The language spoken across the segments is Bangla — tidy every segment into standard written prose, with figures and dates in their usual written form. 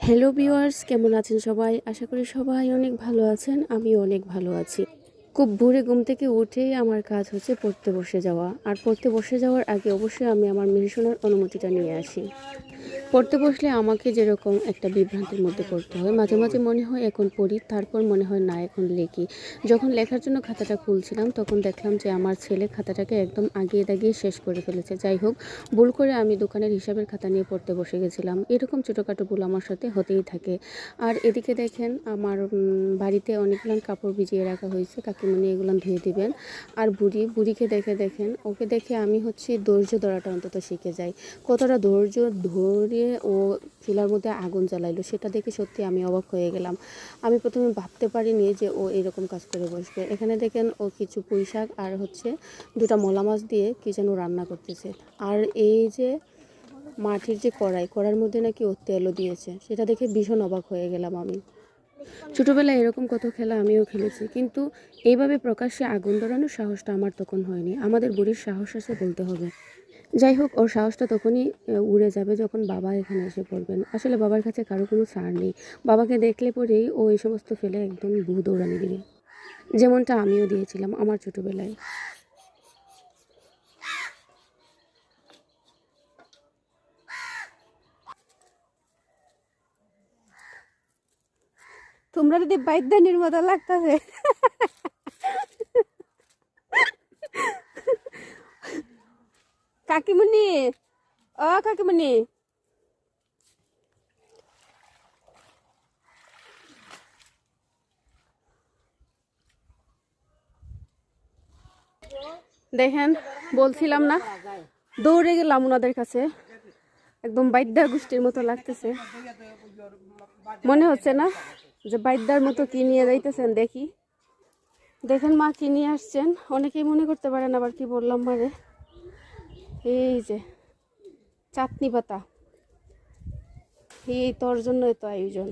হ্যালো ভিউয়ার্স, কেমন আছেন সবাই? আশা করি সবাই অনেক ভালো আছেন। আমিও অনেক ভালো আছি। খুব ভোরে ঘুম থেকে উঠেই আমার কাজ হচ্ছে পড়তে বসে যাওয়া। আর পড়তে বসে যাওয়ার আগে অবশ্যই আমি আমার মেডিসিনের অনুমতিটা নিয়ে আসি। পড়তে বসলে আমাকে যেরকম একটা বিভ্রান্তির মধ্যে পড়তে হয়, মাঝে মাঝে মনে হয় এখন পড়ি, তারপর মনে হয় না এখন লিখি। যখন লেখার জন্য খাতাটা খুলছিলাম তখন দেখলাম যে আমার ছেলে খাতাটাকে একদম আগিয়ে দাগিয়ে শেষ করে ফেলেছে। যাই হোক, ভুল করে আমি দোকানের হিসাবের খাতা নিয়ে পড়তে বসে গেছিলাম। এরকম ছোটোখাটো ভুল আমার সাথে হতেই থাকে। আর এদিকে দেখেন আমার বাড়িতে অনেকগুলো কাপড় ভিজিয়ে রাখা হয়েছে, কাকিমণি এগুলো ধুয়ে দিবেন। আর বুড়িকে দেখেন, ওকে দেখে আমি হচ্ছে ধৈর্য ধরাটা অন্তত শিখে যাই। কতটা ধৈর্য ধরে ও চুলার মধ্যে আগুন জ্বালাইলো সেটা দেখে সত্যি আমি অবাক হয়ে গেলাম। আমি প্রথমে ভাবতে পারিনি যে ও এরকম কাজ করে বসবে। এখানে দেখেন ও কিছু পুঁই শাক আর হচ্ছে দুটা মলা মাছ দিয়ে কি যেন রান্না করতেছে। আর এই যে মাটির যে কড়াইয়ের মধ্যে নাকি ও তেলও দিয়েছে, সেটা দেখে ভীষণ অবাক হয়ে গেলাম আমি। ছোটোবেলায় এরকম কত খেলা আমিও খেলেছি, কিন্তু এইভাবে প্রকাশ্যে আগুন ধরানোর সাহসটা আমার তখন হয়নি। আমাদের বুড়ির সাহস আছে বলতে হবে। যাই হোক, ওর সাহসটা তখনই উড়ে যাবে যখন বাবা এখানে এসে পড়বেন। আসলে বাবার কাছে কারো কোনো ছাড় নেই। বাবাকে দেখলে পরেই ও এই সমস্ত ফেলে একদম দৌড়ানি দিবে, যেমনটা আমিও দিয়েছিলাম আমার ছোটোবেলায়। তোমরা যদি বাইদানির মতো লাগতেছে। কাকিমণি, ও কাকিমণি, দেখেন বলছিলাম না, দৌড়ে গেলাম ওনাদের কাছে। একদম বাইদ্যা গোষ্ঠীর মতো লাগতেছে। মনে হচ্ছে না যে বাইদ্যার মতো কি নিয়ে যাইতেছেন? দেখি, দেখেন মা কি নিয়ে আসছেন। অনেকেই মনে করতে পারেন আবার কি বললাম মারে। এই যে চাটনি পাতা, এই তোর জন্য এত আয়োজন।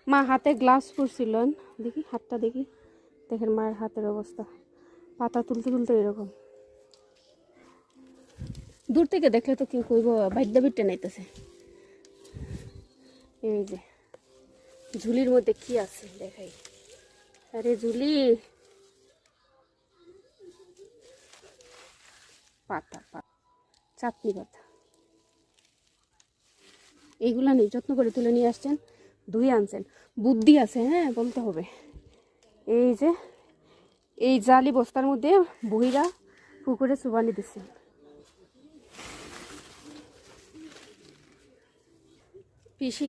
মা হাতে গ্লাভস পরছিলেন, দেখি হাতটা দেখি। দেখেন মায়ের হাতের অবস্থা, পাতা তুলতে তুলতে এরকম। দূর থেকে দেখলে তো কেউ কইব বাইদ্যা বিটে নাইতেছে। এই যে ঝুলির মধ্যে কি আছে দেখাই। আরে ঝুলি, পাতা চাটনি পাতা এইগুলা নেই, যত্ন করে তুলে নিয়ে আসছেন, ধুয়ে আনছেন। বুদ্ধি আছে, হ্যাঁ বলতে হবে। এই যে এই জালি বস্তার মধ্যে বুড়িরা পুকুরে চুবানি দিচ্ছে। পিসি